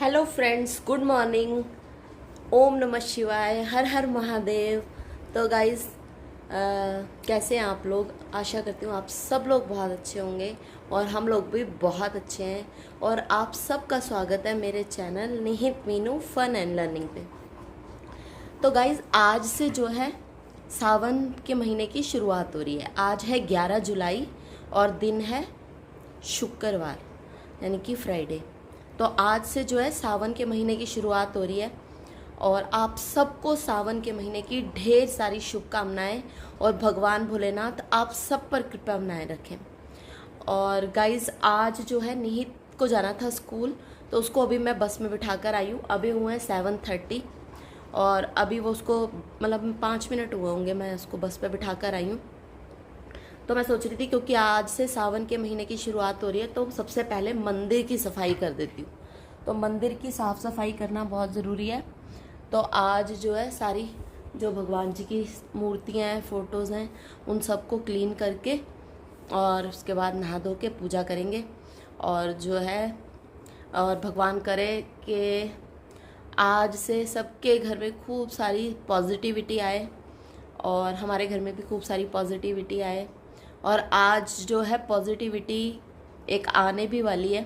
Hello friends, good morning. ओम नमः शिवाय, हर हर महादेव। तो गाइस, कैसे हैं आप लोग? आशा करती हूँ आप सब लोग बहुत अच्छे होंगे और हम लोग भी बहुत अच्छे हैं। और आप सबका स्वागत है मेरे चैनल निहित मीनू फन एंड लर्निंग पे। तो गाइस, आज से जो है सावन के महीने की शुरुआत हो रही है। आज है 11 जुलाई और दिन है शुक्रवार, यानी कि फ्राइडे। तो आज से जो है सावन के महीने की शुरुआत हो रही है और आप सबको सावन के महीने की ढेर सारी शुभकामनाएं और भगवान भोलेनाथ आप सब पर कृपा बनाए रखें। और गाइज, आज जो है निहित को जाना था स्कूल, तो उसको अभी मैं बस में बिठा कर आई हूँ। अभी हुए हैं 7:30 और अभी वो उसको मतलब 5 मिनट हुए होंगे मैं उसको बस पे बिठा कर आई हूँ। तो मैं सोच रही थी क्योंकि आज से सावन के महीने की शुरुआत हो रही है तो सबसे पहले मंदिर की सफाई कर देती हूँ। तो मंदिर की साफ़ सफाई करना बहुत ज़रूरी है। तो आज जो है सारी जो भगवान जी की मूर्तियाँ हैं, फ़ोटोज़ हैं, उन सबको क्लीन करके और उसके बाद नहा धो के पूजा करेंगे। और जो है और भगवान करे कि आज से सबके घर में खूब सारी पॉजिटिविटी आए और हमारे घर में भी खूब सारी पॉजिटिविटी आए। और आज जो है पॉजिटिविटी एक आने भी वाली है,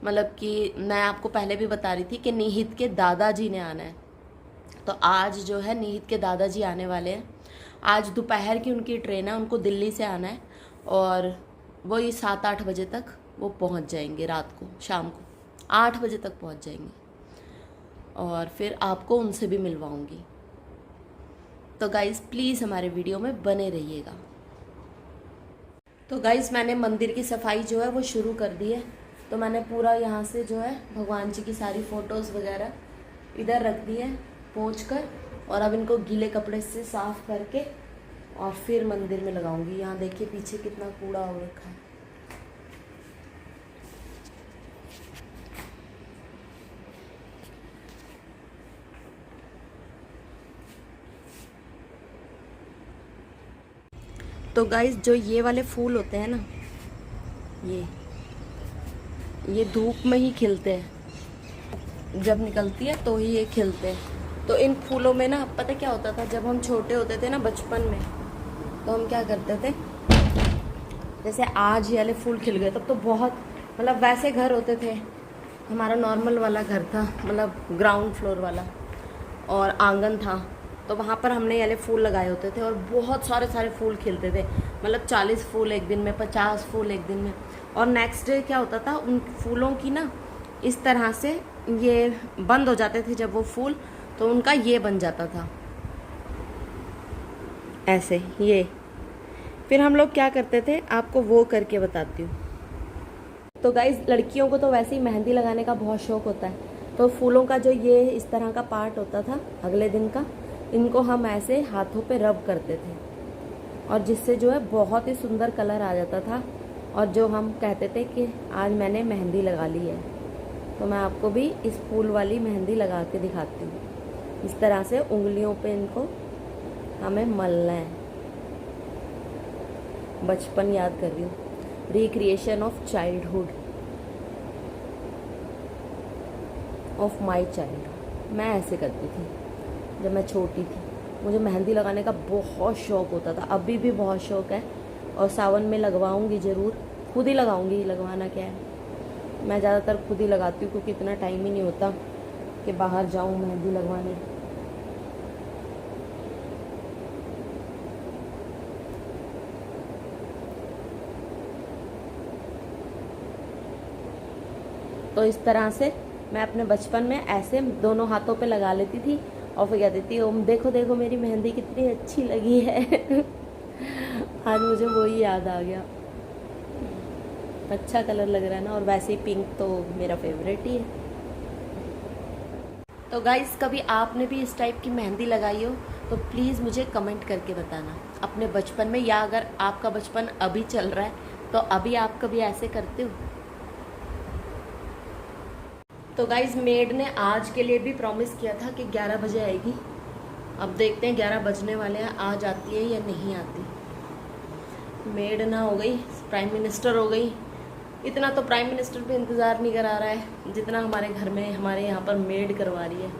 मतलब कि मैं आपको पहले भी बता रही थी कि निहित के दादाजी ने आना है। तो आज जो है निहित के दादाजी आने वाले हैं। आज दोपहर की उनकी ट्रेन है, उनको दिल्ली से आना है और वो ये 7-8 बजे तक वो पहुंच जाएंगे। रात को, शाम को 8 बजे तक पहुंच जाएंगे और फिर आपको उनसे भी मिलवाऊंगी। तो गाइज़, प्लीज़ हमारे वीडियो में बने रहिएगा। तो गाइज़, मैंने मंदिर की सफाई जो है वो शुरू कर दी है। तो मैंने पूरा यहाँ से जो है भगवान जी की सारी फ़ोटोज़ वगैरह इधर रख दी है पोंछ कर, और अब इनको गीले कपड़े से साफ़ करके और फिर मंदिर में लगाऊंगी। यहाँ देखिए पीछे कितना कूड़ा हो रखा है। तो गाइस, जो ये वाले फूल होते हैं ना, ये धूप में ही खिलते हैं। जब निकलती है तो ही ये खिलते हैं। तो इन फूलों में ना, पता क्या होता था, जब हम छोटे होते थे ना बचपन में, तो हम क्या करते थे, जैसे आज ये वाले फूल खिल गए तब तो बहुत, मतलब वैसे घर होते थे। हमारा नॉर्मल वाला घर था, मतलब ग्राउंड फ्लोर वाला, और आंगन था। तो वहाँ पर हमने ये वाले फूल लगाए होते थे और बहुत सारे सारे फूल खिलते थे। मतलब 40 फूल एक दिन में, 50 फूल एक दिन में। और नेक्स्ट डे क्या होता था, उन फूलों की ना इस तरह से ये बंद हो जाते थे जब वो फूल, तो उनका ये बन जाता था ऐसे ये। फिर हम लोग क्या करते थे, आपको वो करके बताती हूँ। तो गाइज, लड़कियों को तो वैसे ही मेहंदी लगाने का बहुत शौक होता है। तो फूलों का जो ये इस तरह का पार्ट होता था अगले दिन का, इनको हम ऐसे हाथों पे रब करते थे और जिससे जो है बहुत ही सुंदर कलर आ जाता था। और जो हम कहते थे कि आज मैंने मेहंदी लगा ली है। तो मैं आपको भी इस फूल वाली मेहंदी लगा के दिखाती हूँ। इस तरह से उंगलियों पे इनको हमें मलना है। बचपन याद कर रही हूँ, recreation of childhood of my child. मैं ऐसे करती थी जब मैं छोटी थी। मुझे मेहंदी लगाने का बहुत शौक़ होता था, अभी भी बहुत शौक़ है और सावन में लगवाऊंगी ज़रूर। खुद ही लगाऊंगी, लगवाना क्या है। मैं ज़्यादातर खुद ही लगाती हूँ क्योंकि इतना टाइम ही नहीं होता कि बाहर जाऊँ मेहंदी लगवाने। तो इस तरह से मैं अपने बचपन में ऐसे दोनों हाथों पे लगा लेती थी और फिर कहती थी, ओम देखो देखो मेरी मेहंदी कितनी अच्छी लगी है। आज मुझे वही याद आ गया। अच्छा कलर लग रहा है ना, और वैसे ही पिंक तो मेरा फेवरेट ही है। तो गाइस, कभी आपने भी इस टाइप की मेहंदी लगाई हो तो प्लीज़ मुझे कमेंट करके बताना अपने बचपन में, या अगर आपका बचपन अभी चल रहा है तो अभी आप कभी ऐसे करते हो। तो गाइज, मेड ने आज के लिए भी प्रॉमिस किया था कि 11 बजे आएगी। अब देखते हैं 11 बजने वाले हैं, आज आती है या नहीं आती। मेड ना हो गई प्राइम मिनिस्टर हो गई इतना तो प्राइम मिनिस्टर भी इंतज़ार नहीं करा रहा है जितना हमारे घर में हमारे यहाँ पर मेड करवा रही है।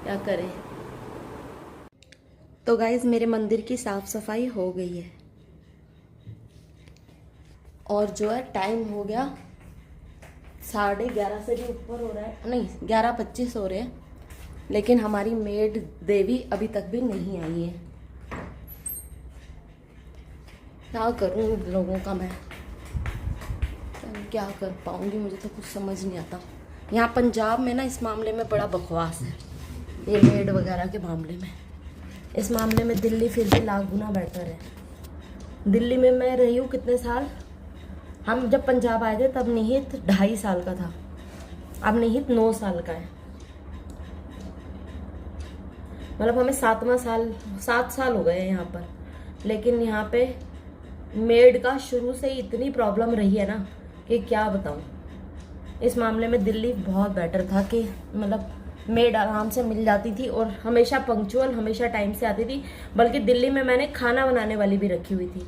क्या करें। तो गाइज मेरे मंदिर की साफ़ सफाई हो गई है और जो है टाइम हो गया 11:30 से भी ऊपर हो रहा है, नहीं 11:25 हो रहे हैं, लेकिन हमारी मेड देवी अभी तक भी नहीं आई है। क्या करूँ लोगों का मैं, क्या कर पाऊंगी, मुझे तो कुछ समझ नहीं आता। यहाँ पंजाब में ना इस मामले में बड़ा बकवास है, ये मेड वगैरह के मामले में। इस मामले में दिल्ली फिर भी लाख गुना बेटर है। दिल्ली में मैं रही हूँ कितने साल, हम जब पंजाब आए थे तब निहित 2.5 साल का था, अब निहित 9 साल का है। मतलब हमें 7 साल हो गए हैं यहाँ पर। लेकिन यहाँ पे मेड का शुरू से ही इतनी प्रॉब्लम रही है ना कि क्या बताऊँ। इस मामले में दिल्ली बहुत बेटर था कि मतलब मेड आराम से मिल जाती थी और हमेशा पंक्चुअल, हमेशा टाइम से आती थी। बल्कि दिल्ली में मैंने खाना बनाने वाली भी रखी हुई थी,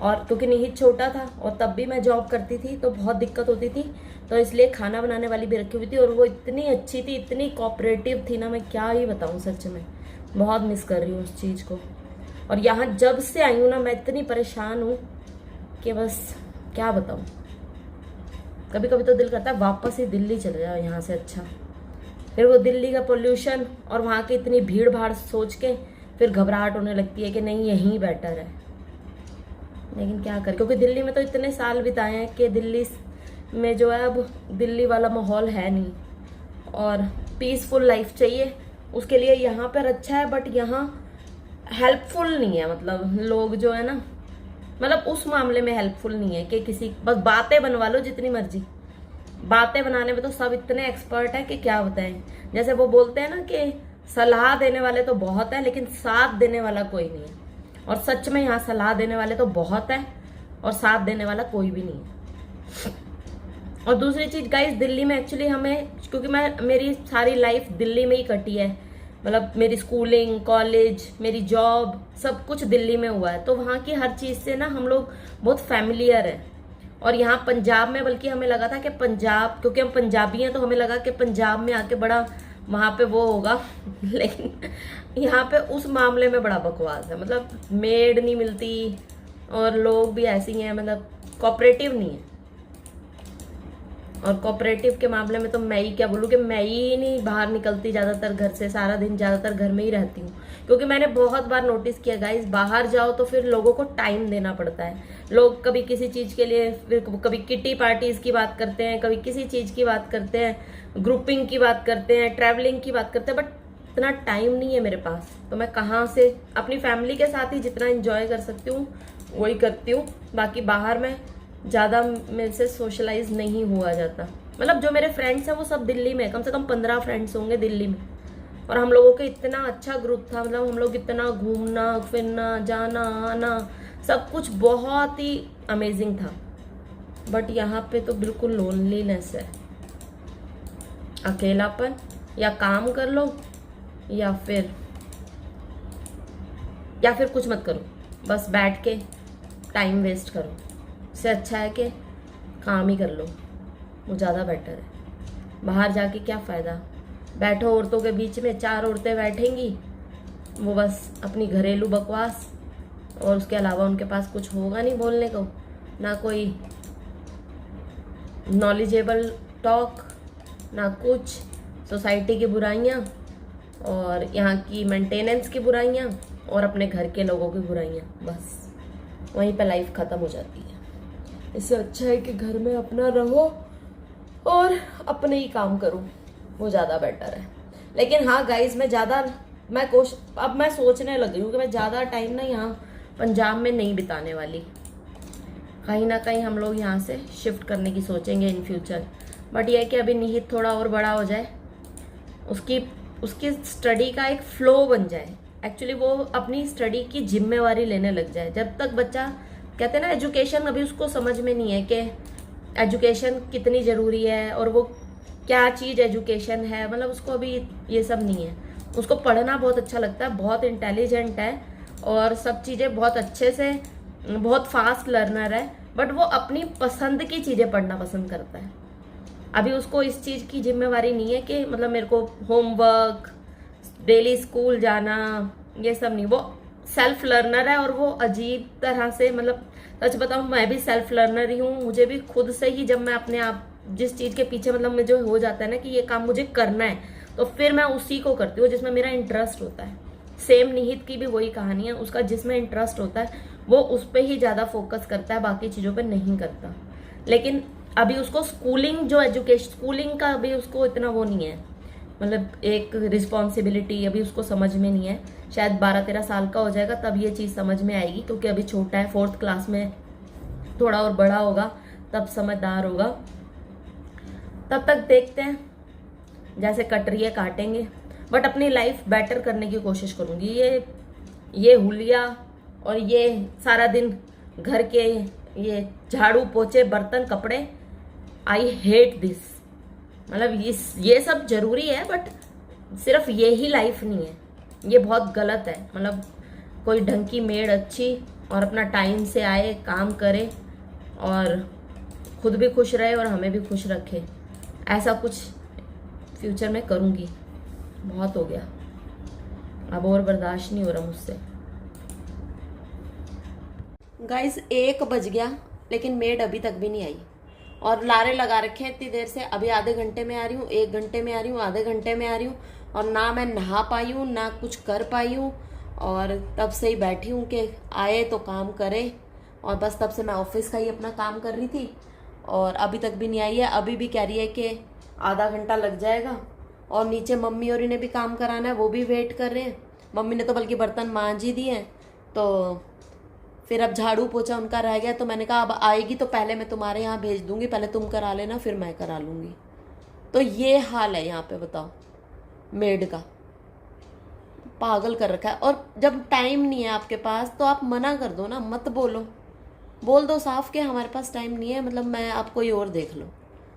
और क्योंकि निहित छोटा था और तब भी मैं जॉब करती थी तो बहुत दिक्कत होती थी, तो इसलिए खाना बनाने वाली भी रखी हुई थी। और वो इतनी अच्छी थी, इतनी कोऑपरेटिव थी ना, मैं क्या ही बताऊँ। सच में बहुत मिस कर रही हूँ उस चीज़ को। और यहाँ जब से आई हूँ ना मैं इतनी परेशान हूँ कि बस क्या बताऊँ। कभी कभी तो दिल करता है वापस ही दिल्ली चले जाओ यहाँ से अच्छा। फिर वो दिल्ली का पोल्यूशन और वहाँ की इतनी भीड़ भाड़ सोच के फिर घबराहट होने लगती है कि नहीं यहीं बेटर है। लेकिन क्या कर, क्योंकि दिल्ली में तो इतने साल बिताए हैं कि दिल्ली में जो है अब दिल्ली वाला माहौल है नहीं, और पीसफुल लाइफ चाहिए उसके लिए यहाँ पर अच्छा है। बट यहाँ हेल्पफुल नहीं है, मतलब लोग जो है ना, मतलब उस मामले में हेल्पफुल नहीं है कि किसी बस बातें बनवा लो जितनी मर्जी। बातें बनाने में तो सब इतने एक्सपर्ट है कि क्या बताएं। जैसे वो बोलते हैं ना कि सलाह देने वाले तो बहुत है लेकिन साथ देने वाला कोई नहीं है। और सच में यहाँ सलाह देने वाले तो बहुत है और साथ देने वाला कोई भी नहीं है। और दूसरी चीज गाइस, दिल्ली में एक्चुअली हमें, क्योंकि मेरी सारी लाइफ दिल्ली में ही कटी है, मतलब मेरी स्कूलिंग, कॉलेज, मेरी जॉब सब कुछ दिल्ली में हुआ है, तो वहाँ की हर चीज़ से ना हम लोग बहुत फैमिलियर है। और यहाँ पंजाब में बल्कि हमें लगा था कि पंजाब, क्योंकि हम पंजाबी हैं तो हमें लगा कि पंजाब में आके बड़ा वहाँ पे वो होगा लेकिन यहाँ पे उस मामले में बड़ा बकवास है। मतलब मेड नहीं मिलती और लोग भी ऐसे ही हैं, मतलब कोऑपरेटिव नहीं है। और कोऑपरेटिव के मामले में तो मैं ही क्या बोलूँ कि मैं ही नहीं बाहर निकलती ज़्यादातर घर से, सारा दिन ज़्यादातर घर में ही रहती हूँ। क्योंकि मैंने बहुत बार नोटिस किया गाइस, बाहर जाओ तो फिर लोगों को टाइम देना पड़ता है। लोग कभी किसी चीज़ के लिए, फिर कभी किटी पार्टीज़ की बात करते हैं, कभी किसी चीज़ की बात करते हैं, ग्रुपिंग की बात करते हैं, ट्रैवलिंग की बात करते हैं। बट इतना टाइम नहीं है मेरे पास, तो मैं कहाँ से अपनी फैमिली के साथ ही जितना इंजॉय कर सकती हूँ वही करती हूँ। बाकी बाहर में ज़्यादा मेरे से सोशलाइज नहीं हुआ जाता। मतलब जो मेरे फ्रेंड्स हैं वो सब दिल्ली में, कम से कम 15 फ्रेंड्स होंगे दिल्ली में। और हम लोगों के इतना अच्छा ग्रुप था, मतलब हम लोग इतना घूमना फिरना, जाना आना, सब कुछ बहुत ही अमेजिंग था। बट यहाँ पे तो बिल्कुल लोनलीनेस है, अकेलापन। या काम कर लो या फिर कुछ मत करो, बस बैठ के टाइम वेस्ट करो। इससे अच्छा है कि काम ही कर लो, वो ज़्यादा बेटर है। बाहर जाके क्या फ़ायदा, बैठो औरतों के बीच में, 4 औरतें बैठेंगी, वो बस अपनी घरेलू बकवास, और उसके अलावा उनके पास कुछ होगा नहीं बोलने को, ना कोई नॉलेजेबल टॉक, ना कुछ सोसाइटी की बुराइयाँ और यहाँ की मेंटेनेंस की बुराइयाँ और अपने घर के लोगों की बुराइयाँ। बस वहीं पे लाइफ ख़त्म हो जाती है। इससे अच्छा है कि घर में अपना रहो और अपने ही काम करूँ, वो ज़्यादा बेटर है। लेकिन हाँ गाइज, अब मैं सोचने लगी हूँ कि मैं ज़्यादा टाइम ना यहाँ पंजाब में नहीं बिताने वाली। कहीं ना कहीं हम लोग यहाँ से शिफ्ट करने की सोचेंगे इन फ्यूचर। बट यह है कि अभी निहित थोड़ा और बड़ा हो जाए, उसकी स्टडी का एक फ्लो बन जाए, एक्चुअली वो अपनी स्टडी की जिम्मेवारी लेने लग जाए। जब तक बच्चा, कहते हैं ना एजुकेशन, अभी उसको समझ में नहीं है कि एजुकेशन कितनी ज़रूरी है और वो क्या चीज़ एजुकेशन है, मतलब उसको अभी ये सब नहीं है। उसको पढ़ना बहुत अच्छा लगता है, बहुत इंटेलिजेंट है और सब चीज़ें बहुत अच्छे से, बहुत फास्ट लर्नर है, बट वो अपनी पसंद की चीज़ें पढ़ना पसंद करता है। अभी उसको इस चीज़ की जिम्मेवारी नहीं है कि मतलब मेरे को होमवर्क, डेली स्कूल जाना, ये सब नहीं। वो सेल्फ लर्नर है और वो अजीब तरह से, मतलब सच बताऊं मैं भी सेल्फ लर्नर ही हूँ। मुझे भी खुद से ही जब मैं अपने आप जिस चीज़ के पीछे मतलब मुझे हो जाता है ना कि ये काम मुझे करना है, तो फिर मैं उसी को करती हूँ जिसमें मेरा इंटरेस्ट होता है। सेम निहित की भी वही कहानी है, उसका जिसमें इंटरेस्ट होता है वो उस पर ही ज़्यादा फोकस करता है, बाकी चीज़ों पर नहीं करता। लेकिन अभी उसको स्कूलिंग जो एजुकेशन, स्कूलिंग का अभी उसको इतना वो नहीं है, मतलब एक रिस्पॉन्सिबिलिटी अभी उसको समझ में नहीं है। शायद 12-13 साल का हो जाएगा तब ये चीज़ समझ में आएगी, क्योंकि अभी छोटा है, 4th क्लास में, थोड़ा और बड़ा होगा तब समझदार होगा। तब तक देखते हैं, जैसे कट रही है काटेंगे, बट अपनी लाइफ बेटर करने की कोशिश करूंगी। ये हुलिया और ये सारा दिन घर के ये झाड़ू पोछे बर्तन कपड़े, आई हेट दिस। मतलब ये सब जरूरी है बट सिर्फ ये ही लाइफ नहीं है, ये बहुत गलत है। मतलब कोई ढंग की मेड अच्छी और अपना टाइम से आए, काम करे और खुद भी खुश रहे और हमें भी खुश रखे, ऐसा कुछ फ्यूचर में करूँगी। बहुत हो गया अब, और बर्दाश्त नहीं हो रहा मुझसे। गाइस 1 बज गया लेकिन मेड अभी तक भी नहीं आई और लारे लगा रखे हैं इतनी देर से। अभी आधे घंटे में आ रही हूँ, 1 घंटे में आ रही हूँ, आधे घंटे में आ रही हूँ, और ना मैं नहा पाई हूँ ना कुछ कर पाई हूँ। और तब से ही बैठी हूँ कि आए तो काम करे, और बस तब से मैं ऑफिस का ही अपना काम कर रही थी और अभी तक भी नहीं आई है। अभी भी कह रही है कि आधा घंटा लग जाएगा, और नीचे मम्मी और इन्हें भी काम कराना है, वो भी वेट कर रहे हैं। मम्मी ने तो बल्कि बर्तन मांज ही दिए हैं, तो फिर अब झाड़ू पोछा उनका रह गया। तो मैंने कहा अब आएगी तो पहले मैं तुम्हारे यहाँ भेज दूंगी, पहले तुम करा लेना फिर मैं करा लूंगी। तो ये हाल है यहाँ पे, बताओ, मेड का पागल कर रखा है। और जब टाइम नहीं है आपके पास तो आप मना कर दो ना, मत बोलो, बोल दो साफ कि हमारे पास टाइम नहीं है, मतलब मैं आप कोई और देख लो।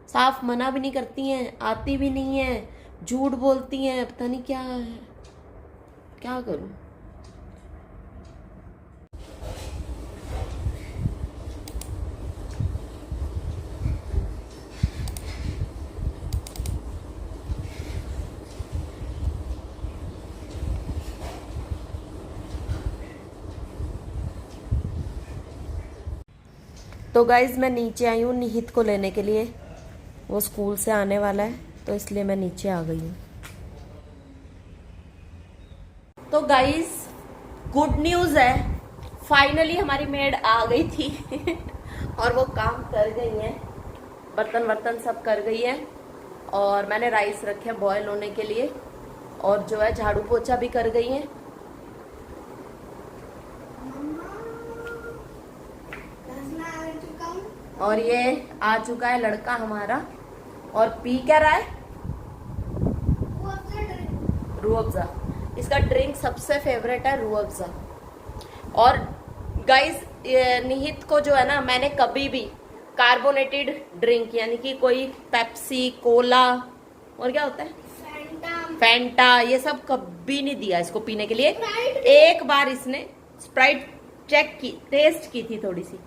साफ मना भी नहीं करती हैं, आती भी नहीं है, झूठ बोलती हैं, पता नहीं क्या है, क्या करूं। तो गाइज मैं नीचे आई हूँ निहित को लेने के लिए, वो स्कूल से आने वाला है तो इसलिए मैं नीचे आ गई हूँ। तो गाइज गुड न्यूज़ है, फाइनली हमारी मेड आ गई थी और वो काम कर गई है, बर्तन वर्तन सब कर गई है, और मैंने राइस रखे हैं बॉयल होने के लिए, और जो है झाड़ू पोछा भी कर गई है। और ये आ चुका है लड़का हमारा, और पी क्या रहा है, रूह अफ़ज़ा। इसका ड्रिंक सबसे फेवरेट है रूह अफ़ज़ा। और गाइस निहित को जो है ना, मैंने कभी भी कार्बोनेटेड ड्रिंक यानी कि कोई पेप्सी, कोला और क्या होता है, फैंटा, ये सब कभी नहीं दिया इसको पीने के लिए। एक बार इसने स्प्राइट चेक की, टेस्ट की थी थोड़ी सी,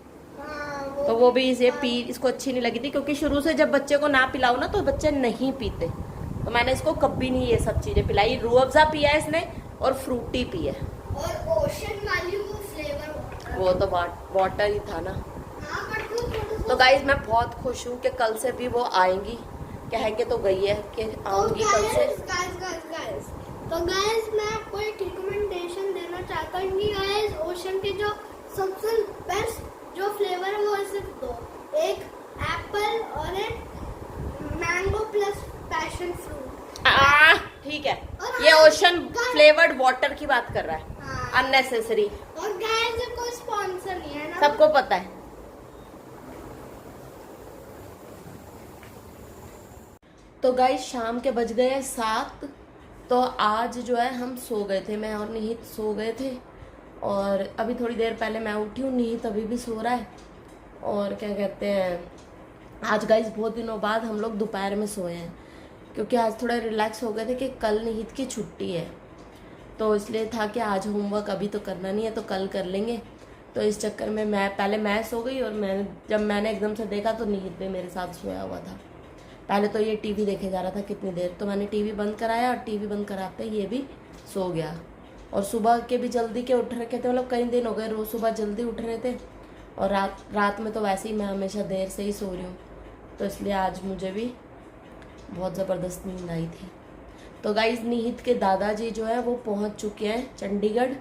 तो वो भी इसे इसको अच्छी नहीं लगी थी, क्योंकि शुरू से जब बच्चे को ना पिलाओ ना तो बच्चे नहीं पीते। तो मैंने इसको कभी नहीं ये सब चीजें पिलाई। रूह अफ़ज़ा पिया है इसने और फ्रूटी पी है, और ओशन वाली वो फ्लेवर वो तो वाटर ही था ना। तो गाइज मैं बहुत खुश हूँ कि कल से भी वो आएंगी, कह के तो गई है कि आऊंगी कल से। तो गाइस मैं आपको एक रिकमेंडेशन देना चाहता हूँ कि गाइस ओशन के जो सबसे बेस्ट जो फ्लेवर है वो सिर्फ 2, एक एप्पल और एक मैंगो प्लस पैशन फ्रूट। ठीक है, ये ओशन फ्लेवर्ड वाटर की बात कर रहा है, अननेसेसरी। और गाइस ये कोई स्पॉन्सर नहीं है ना, सबको पता है। तो गाइस शाम के बज गए 7, तो आज जो है हम सो गए थे, मैं और निहित सो गए थे, और अभी थोड़ी देर पहले मैं उठी हूँ, निहित अभी भी सो रहा है। और क्या कहते हैं, आज गाइस बहुत दिनों बाद हम लोग दोपहर में सोए हैं, क्योंकि आज थोड़ा रिलैक्स हो गए थे कि कल निहित की छुट्टी है, तो इसलिए था कि आज होमवर्क अभी तो करना नहीं है तो कल कर लेंगे। तो इस चक्कर में मैं सो गई, और जब मैंने एकदम से देखा तो निहित भी मेरे साथ सोया हुआ था। पहले तो ये टीवी देखे जा रहा था कितनी देर, तो मैंने टीवी बंद कराया, और टीवी बंद कराते ये भी सो गया। और सुबह के भी जल्दी के उठ रखे थे, मतलब कई दिन हो गए रोज़ सुबह जल्दी उठ रहे थे, और रात में तो वैसे ही मैं हमेशा देर से ही सो रही हूँ, तो इसलिए आज मुझे भी बहुत ज़बरदस्त नींद आई थी। तो गाइज निहित के दादाजी जो है वो पहुँच चुके हैं चंडीगढ़,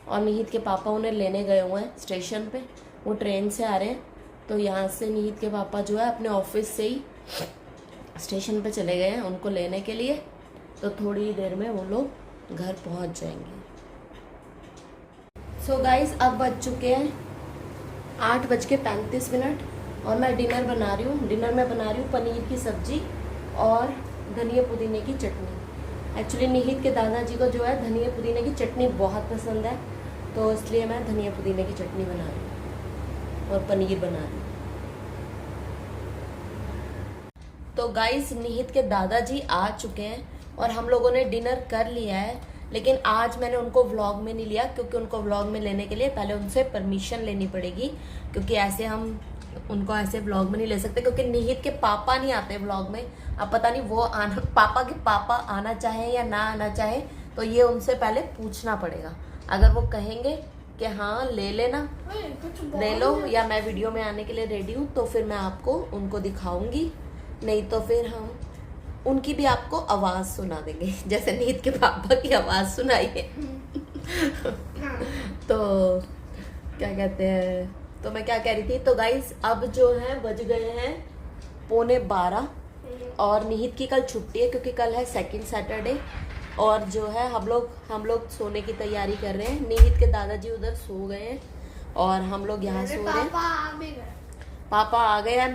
और निहित के पापा उन्हें लेने गए हुए हैं स्टेशन पे, वो ट्रेन से आ रहे हैं। तो यहाँ से निहित के पापा जो है अपने ऑफिस से ही स्टेशन पे चले गए हैं उनको लेने के लिए, तो थोड़ी देर में वो लोग घर पहुँच जाएंगे। सो गाइज अब बज चुके हैं 8:35, और मैं डिनर बना रही हूँ। डिनर में बना रही हूँ पनीर की सब्जी और धनिया पुदीने की चटनी। एक्चुअली निहित के दादाजी को जो है धनिया पुदीने की चटनी बहुत पसंद है, तो इसलिए मैं धनिया पुदीने की चटनी बना रही हूँ और पनीर बना रही हूँ। तो गाइस निहित के दादाजी आ चुके हैं और हम लोगों ने डिनर कर लिया है, लेकिन आज मैंने उनको व्लॉग में नहीं लिया, क्योंकि उनको व्लॉग में लेने के लिए पहले उनसे परमिशन लेनी पड़ेगी, क्योंकि ऐसे हम उनको ऐसे व्लॉग में नहीं ले सकते, क्योंकि निहित के पापा नहीं आते व्लॉग में। अब पता नहीं वो पापा के पापा आना चाहे या ना आना चाहे, तो ये उनसे पहले पूछना पड़ेगा। अगर वो कहेंगे कि हाँ ले लेना, ले लो, या मैं वीडियो में आने के लिए रेडी हूँ, तो फिर मैं आपको उनको दिखाऊंगी, नहीं तो फिर हम उनकी भी आपको आवाज़ सुना देंगे, जैसे निहित के पापा की आवाज़ सुनाई है। तो क्या कहते हैं, तो मैं क्या कह रही थी, तो गाइस अब जो है बज गए हैं 11:15, और निहित की कल छुट्टी है क्योंकि कल है सेकंड सैटरडे, और जो है हम लोग सोने की तैयारी कर रहे हैं। निहित के दादाजी उधर सो गए हैं और हम लोग यहाँ सो रहे हैं। पापा आ गए हैं।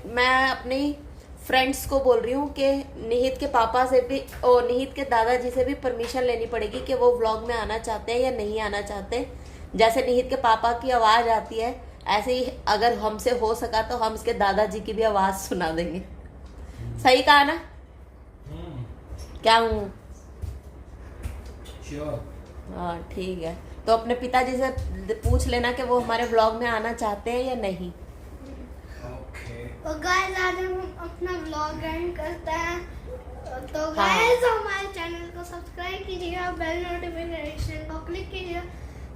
मैं अपनी फ्रेंड्स को बोल रही हूँ कि निहित के पापा से भी और निहित के दादाजी से भी परमिशन लेनी पड़ेगी कि वो व्लॉग में आना चाहते हैं या नहीं आना चाहते। जैसे निहित के पापा की आवाज़ आती है, ऐसे ही अगर हमसे हो सका तो हम इसके दादाजी की भी आवाज़ सुना देंगे। सही कहा ना? क्या हूँ? हाँ ठीक है। तो अपने पिताजी से पूछ लेना कि वो हमारे व्लॉग में आना चाहते हैं या नहीं। तो गाइस आज हम अपना व्लॉग एंड करते हैं। तो गाइस हमारे चैनल को सब्सक्राइब कीजिएगा, बेल नोटिफिकेशन को क्लिक कीजिएगा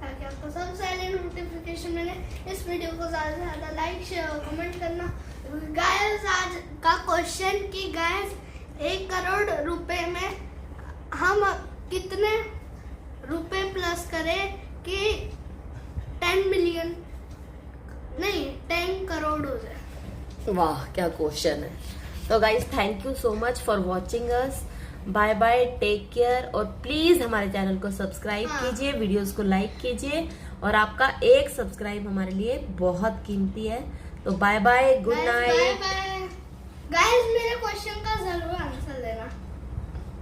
ताकि आपको सबसे पहले नोटिफिकेशन मिले। इस वीडियो को ज़्यादा से ज़्यादा लाइक शेयर और कमेंट करना। गाइस आज का क्वेश्चन कि गाइस 1 करोड़ रुपए में हम कितने रुपए प्लस करें कि 10 मिलियन नहीं 10 करोड़ हो जाए। वाह क्या क्वेश्चन है। तो guys thank you so much for watching us. Bye bye, take care, और प्लीज हमारे चैनल को सब्सक्राइब कीजिए, वीडियोस को लाइक कीजिए, और आपका एक सब्सक्राइब हमारे लिए बहुत कीमती है। तो बाय बाय, गुड नाइट।